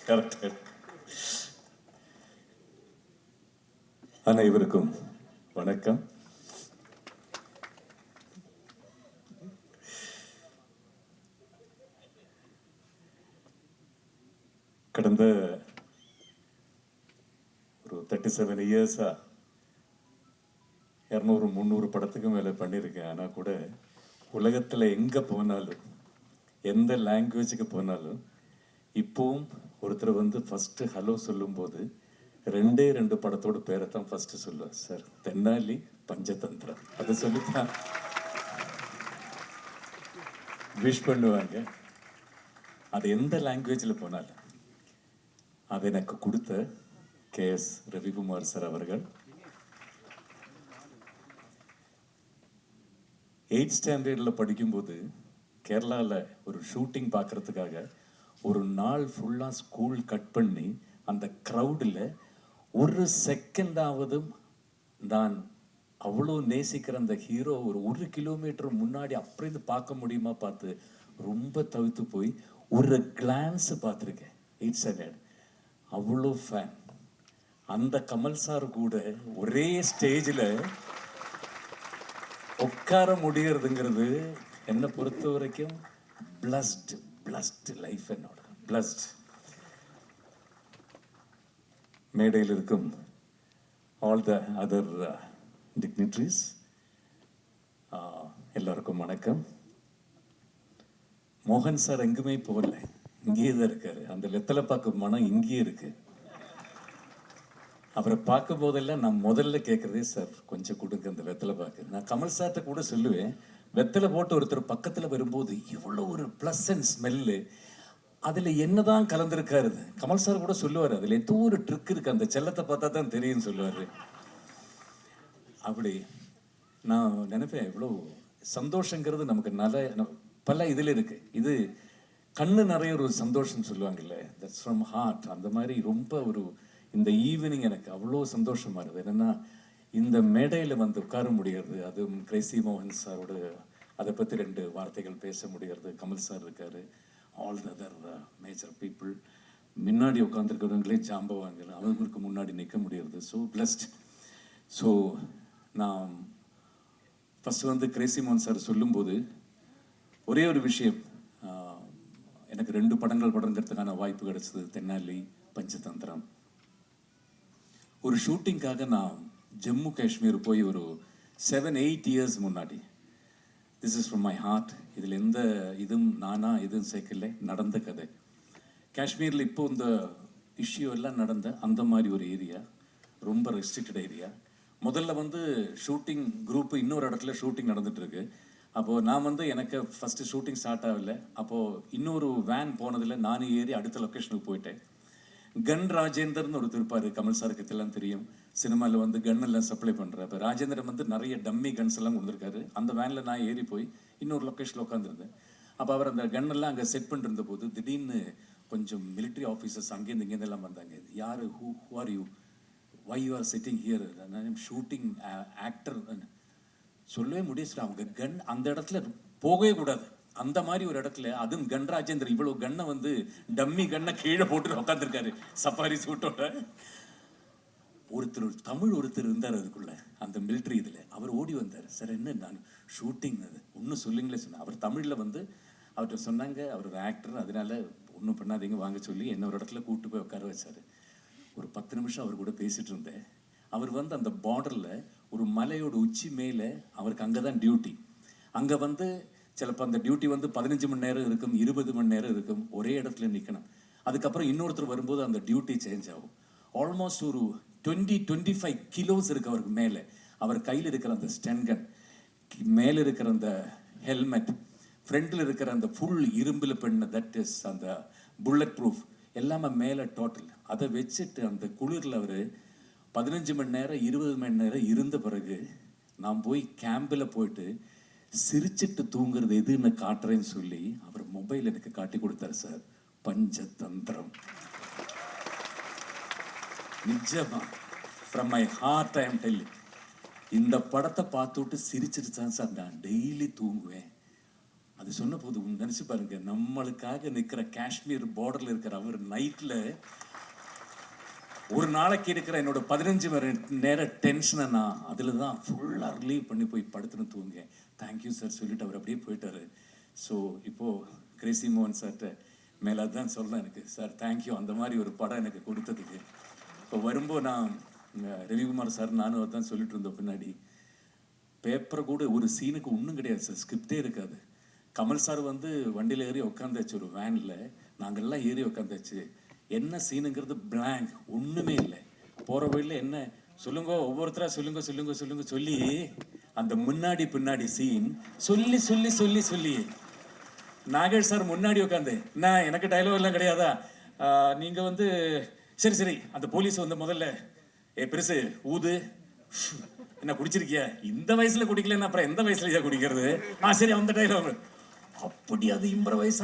Correct. அனைவருக்கும் வணக்கம். கடந்த ஒரு 37 இயர்ஸா 200-300 படத்துக்கு மேலே பண்ணியிருக்கேன். ஆனால் கூட உலகத்தில் எங்கே போனாலும் எந்த லாங்குவேஜுக்கு போனாலும் இப்போவும் ஒருத்தர் வந்து ஃபஸ்ட்டு ஹலோ சொல்லும்போது 2 படத்தோட பேரை தான் ஃபஸ்ட்டு சொல்லுவார். சார் தென்னாலி பஞ்சதந்திரம் அதை சொல்லித்தான் விஷ் பண்ணுவாங்க. அது எந்த லாங்குவேஜில் போனாலும் அதை எனக்கு கொடுத்த KS ரவிக்குமார் சார் அவர்கள் 8th ஸ்டாண்டர்டில் படிக்கும்போது கேரளாவில் ஒரு ஷூட்டிங் பார்க்கறதுக்காக ஒரு நாள் ஃபுல்லாக ஸ்கூல் கட் பண்ணி அந்த க்ரௌடில் ஒரு செகண்டாவது நான் அவ்வளோ நேசிக்கிற அந்த ஹீரோ ஒரு கிலோமீட்டர் முன்னாடி அப்படிருந்து பார்க்க முடியுமா பார்த்து ரொம்ப தவித்து போய் ஒரு கிளான்ஸ் பார்த்துருக்கேன் 8th ஸ்டாண்டர்ட். அவ்வளோ ஃபேன். அந்த கமல் சார் கூட ஒரே ஸ்டேஜில் உட்கார முடியறதுங்கிறது என்னை பொறுத்த வரைக்கும் பிளஸ்ட் லைஃப். என்னோட பிளஸ்ட். மேடையில் இருக்கும் ஆல் த அதர் டிக்னிட்ரிஸ் எல்லாருக்கும் வணக்கம். மோகன் சார் எங்குமே போகல, இங்கேயே தான் இருக்காரு. அந்த வெத்தலை பார்க்க மனம் இங்கேயே இருக்கு. அவரை பார்க்கும் போதெல்லாம் நான் முதல்ல கேட்குறதே சார் கொஞ்சம் கொடுங்க அந்த வெத்தலை பார்க்க. நான் கமல் சார்கிட்ட கூட சொல்லுவேன், வெத்தலை போட்டு ஒருத்தர் பக்கத்தில் வரும்போது இவ்வளோ ஒரு ப்ளசன்ட் ஸ்மெல்லு, அதில் என்னதான் கலந்துருக்காரு. கமல் சார் கூட சொல்லுவார், அதில் ஏதோ ஒரு ட்ரிக் இருக்குது, அந்த செல்லத்தை பார்த்தா தான் தெரியும்னு சொல்லுவார். அப்படி நான் நினைப்பேன், இவ்வளோ சந்தோஷங்கிறது நமக்கு பல இதில் இருக்குது. இது கண்ணு நிறைய ஒரு சந்தோஷம் சொல்லுவாங்கல்ல, தட்ஸ் ஃப்ரம் ஹார்ட். அந்த மாதிரி ரொம்ப ஒரு இந்த ஈவினிங் எனக்கு அவ்வளோ சந்தோஷமாக இருக்குது. என்னென்னா இந்த மேடையில் வந்து உட்கார முடிகிறது, அதுவும் கிரேசி மோகன் சாரோட அதை பற்றி 2 வார்த்தைகள் பேச முடிகிறது. கமல் சார் இருக்கார், all the other major people. முன்னாடி உட்காந்துருக்கிறவங்களே ஜாம்பவாங்க, அவங்களுக்கு முன்னாடி நிற்க முடிகிறது. So blessed. ஸோ நான் ஃபஸ்ட்டு வந்து கிரேசி மோகன் சார் சொல்லும்போது ஒரே ஒரு விஷயம், எனக்கு 2 படங்கள் படங்கிறதுக்கான வாய்ப்பு கிடைச்சது. தென்னாலி பஞ்சதந்திரம். ஒரு ஷூட்டிங்காக நான் ஜம்மு காஷ்மீர் போய் ஒரு 7-8 இயர்ஸ் முன்னாடி. This is from my heart. இதில் எந்த இதுவும் எதுவும் சேர்க்கல, நடந்த கதை. காஷ்மீரில் இப்போ இந்த இஷ்யூ எல்லாம் நடந்த அந்த மாதிரி ஒரு ஏரியா, ரொம்ப ரெஸ்ட்ரிக்டட் ஏரியா. முதல்ல வந்து ஷூட்டிங் குரூப் இன்னொரு இடத்துல ஷூட்டிங் நடந்துகிட்ருக்கு. அப்போது நான் வந்து எனக்கு ஃபஸ்ட்டு ஷூட்டிங் ஸ்டார்ட் ஆகலை. அப்போது இன்னொரு வேன் போனதில் நானும் ஏறி அடுத்த லொக்கேஷனுக்கு போயிட்டேன். கன் ராஜேந்தர்னு ஒருத்தர் இருப்பார், கமல் சாருக்கு இதெல்லாம் தெரியும். சினிமாவில் வந்து கன் எல்லாம் சப்ளை பண்ணுறாரு. இப்போ ராஜேந்திரன் வந்து நிறைய டம்மி கன்ஸ் எல்லாம் கொடுத்துருக்காரு. அந்த வேனில் நான் ஏறி போய் இன்னொரு லொக்கேஷனில் உட்காந்துருந்தேன். அப்போ அவர் அந்த கன்னெல்லாம் அங்கே செட் பண்ணிருந்த போது திடீர்னு கொஞ்சம் மிலிட்ரி ஆஃபீஸர்ஸ் அங்கேருந்து இங்கேருந்தெல்லாம் வந்தாங்க. யார், who are you, why you are sitting here, shooting actor. சொல்லவே முடியாது. அவங்க கன் அந்த இடத்துல போகவே கூடாது. அந்த மாதிரி ஒரு இடத்துல, அதுவும் கன் ராஜேந்தர் இவ்வளவு கன்னை வந்து டம்மி கன்னை கீழே போட்டு உட்காந்துருக்காரு சஃபாரி சூட்டோட. தமிழ் ஒருத்தர் இருந்தார் அதுக்குள்ள, அந்த மிலிட்ரி இதில். அவர் ஓடி வந்தார். சார் என்ன, நான் ஷூட்டிங் அது ஒன்றும் சொல்லுங்களே சொன்னேன். அவர் தமிழில் வந்து அவர்கிட்ட சொன்னாங்க, அவர் ஒரு ஆக்டர், அதனால ஒன்றும் பண்ணாதீங்க வாங்க சொல்லி என்ன ஒரு இடத்துல கூப்பிட்டு போய் உட்கார வச்சார். ஒரு 10 நிமிஷம் அவர் கூட பேசிகிட்டு இருந்தேன். அவர் வந்து அந்த பார்டரில் ஒரு மலையோட உச்சி மேலே, அவருக்கு அங்கே தான் டியூட்டி. அங்கே வந்து சிலப்போ அந்த டியூட்டி வந்து 15 மணி நேரம் இருக்கும், 20 மணி நேரம் இருக்கும், ஒரே இடத்துல நிற்கணும். அதுக்கப்புறம் இன்னொருத்தர் வரும்போது அந்த டியூட்டி சேஞ்ச் ஆகும். ஆல்மோஸ்ட் ஒரு 20-25 கிலோஸ் இருக்குது அவருக்கு மேலே. அவர் கையில் இருக்கிற அந்த ஸ்டென்கன், மேலே இருக்கிற அந்த ஹெல்மெட், ஃப்ரண்ட்டில் இருக்கிற அந்த ஃபுல் இரும்பில் பண்ண தட் இஸ் அந்த புல்லட் ப்ரூஃப் எல்லாமே மேலே டோட்டல். அதை வச்சுட்டு அந்த குளிரில் அவர் 15 மணி நேரம் 20 மணி நேரம் இருந்த பிறகு நான் போய் கேம்பில் போயிட்டு சிரிச்சிட்டு தூங்குறது எதுன்னு காட்டுறேன்னு சொல்லி அவர் மொபைல் எனக்கு காட்டி கொடுத்தாரு. சார் பஞ்சதந்திரம் நிஜமா from my heart I am telling. இந்த படத்தை பார்த்துட்டு சிரிச்சிட்டு தான் சார் நான் டெய்லி தூங்குவேன். அது சொன்ன போது நினச்சி பாருங்க, நம்மளுக்காக நிற்கிற காஷ்மீர் பார்டரில் இருக்கிற அவர் நைட்டில் ஒரு நாளைக்கு இருக்கிற என்னோட 15 மணி நேர டென்ஷனை நான் அதில் தான் ஃபுல்லாக ரிலீவ் பண்ணி போய் படுத்துன்னு தூங்க. தேங்க்யூ சார் சொல்லிட்டு அவர் அப்படியே போயிட்டாரு. ஸோ இப்போது கிரேசி மோகன் சார்கிட்ட மேலே அதுதான் சொல்கிறேன், எனக்கு சார் தேங்க்யூ அந்த மாதிரி ஒரு படம் எனக்கு கொடுத்ததுக்கு. இப்போ வரும்போது நான் ரவிக்குமார் சார் நானும் அதான் சொல்லிட்டு இருந்தோம், பின்னாடி பேப்பரை கூட ஒரு சீனுக்கு ஒன்றும் கிடையாது சார், ஸ்கிரிப்டே இருக்காது. கமல் சார் வந்து வண்டியில் ஏறி உட்காந்தாச்சு ஒரு வேனில், நாங்கள்லாம் ஏறி உட்காந்தாச்சு. என்ன சீனுங்கிறது பிளாங்க், ஒன்றுமே இல்லை. போகிற வழியில் என்ன சொல்லுங்க, ஒவ்வொருத்தராக சொல்லுங்க சொல்லுங்க சொல்லுங்க சொல்லி அந்த முன்னாடி பின்னாடி சீன் சொல்லி சொல்லி சொல்லி சொல்லி நாகேஷ் சார் முன்னாடி உட்காந்து, நான் எனக்கு டைலாக் எல்லாம் கிடையாதா, நீங்கள் வந்து சரி சரி அந்த போலீஸ் வந்து முதல்ல பெருசு ஊது, என்ன குடிச்சிருக்கியா, இந்த வயசுல குடிக்கலன்னா அப்புறம் எந்த வயசுலயா குடிக்கிறது, சரி அந்த டைலாக். அப்படி அது இம்ப்ரவைஸ்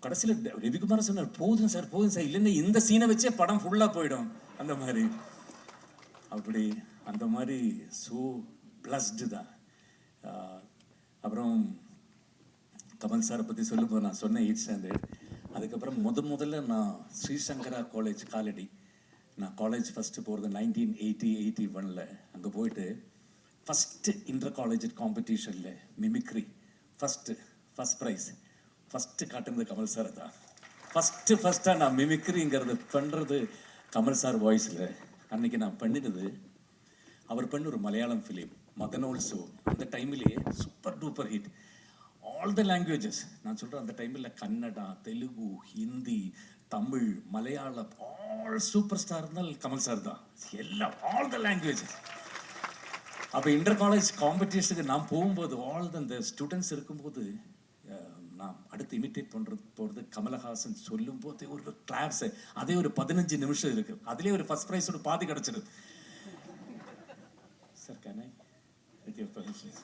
கடைசியில் ரவிக்குமார் சொன்னார், போதும் சார் இல்லைன்னா இந்த சீனை வச்சே படம் ஃபுல்லாக போயிடும் அந்த மாதிரி. அப்படி அந்த மாதிரி ஸோ பிளஸ்டு தான். அப்புறம் கமல் சாரை பற்றி சொல்லும்போது நான் சொன்னேன் 8th ஸ்டாண்டர்ட். அதுக்கப்புறம் முதல்ல நான் ஸ்ரீசங்கரா காலேஜ் காலடி, நான் காலேஜ் ஃபஸ்ட்டு போகிறது 1981. அங்கே போயிட்டு ஃபஸ்ட்டு இன்டர் காலேஜ் காம்படிஷனில் மிமிக்ரி ஃபஸ்ட் ப்ரைஸ் ஃபஸ்ட்டு காட்டுறது கமல் சார் தான். ஃபஸ்ட்டாக நான் மிமிக்ரிங்கிறது பண்ணுறது கமல் சார் வாய்ஸில். அன்றைக்கி நான் பண்ணினது அவர் பண்ண ஒரு மலையாளம் ஃபிலிம் மதனோல்சோ. அந்த டைமிலேயே super duper hit, all the languages. நான் சொல்கிறேன் அந்த டைமில் Kannada, Telugu, Hindi, Tamil, Malayalam, all super star இருந்தால் கமல் சார் தான், எல்லாம் ஆல் த லாங்குவேஜஸ். அப்போ இன்டர் காலேஜ் காம்படிஷனுக்கு நான் போகும்போது ஆல் அந்த ஸ்டூடெண்ட்ஸ் இருக்கும்போது நான் அடுத்து இமிட்டேட் போகிறது கமலஹாசன் சொல்லும் போது ஒரு கிளாப்ஸ், அதே ஒரு 15 நிமிஷம் இருக்கு, அதுலேயே ஒரு ஃபர்ஸ்ட் ப்ரைஸோட பாதி கிடச்சிடுது. Sir can I with your permission?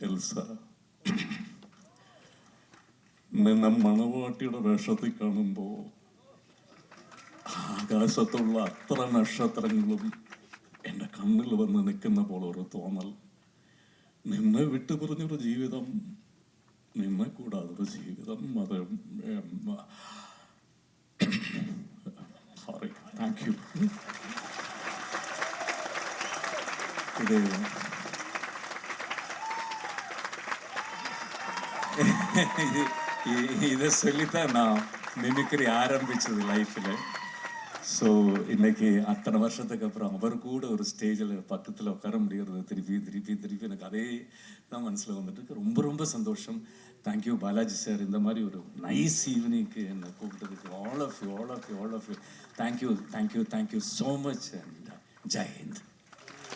Elsa, നിന്നെ മണവാട്ടിയുടെ വേഷത്തിൽ കാണുമ്പോൾ ആകാശത്തുള്ള അത്ര നക്ഷത്രങ്ങളും എൻ്റെ കണ്ണിൽ വന്ന് നിൽക്കുന്ന പോലെ ഒരു തോന്നൽ. നിന്നെ വിട്ടുപിരിഞ്ഞൊരു ജീവിതം, നിന്നെ കൂടാതൊരു ജീവിതം, അത് സോറി, താങ്ക് യു. ഇത് இதை சொல்லித்தான் நான் மிமிக்ரி ஆரம்பிச்சது லைஃப்பில். ஸோ இன்னைக்கு அத்தனை வருஷத்துக்கு அப்புறம் அவர் கூட ஒரு ஸ்டேஜில் பக்கத்தில் உட்கார முடிகிறது திருப்பி எனக்கு அதே தான் மனசில் வந்துட்டு இருக்கு. ரொம்ப சந்தோஷம். தேங்க்யூ பாலாஜி சார், இந்த மாதிரி ஒரு நைஸ் ஈவினிங்க்கு என்னை கூப்பிட்டதுக்கு. All of you thank you so much and Jai Hind.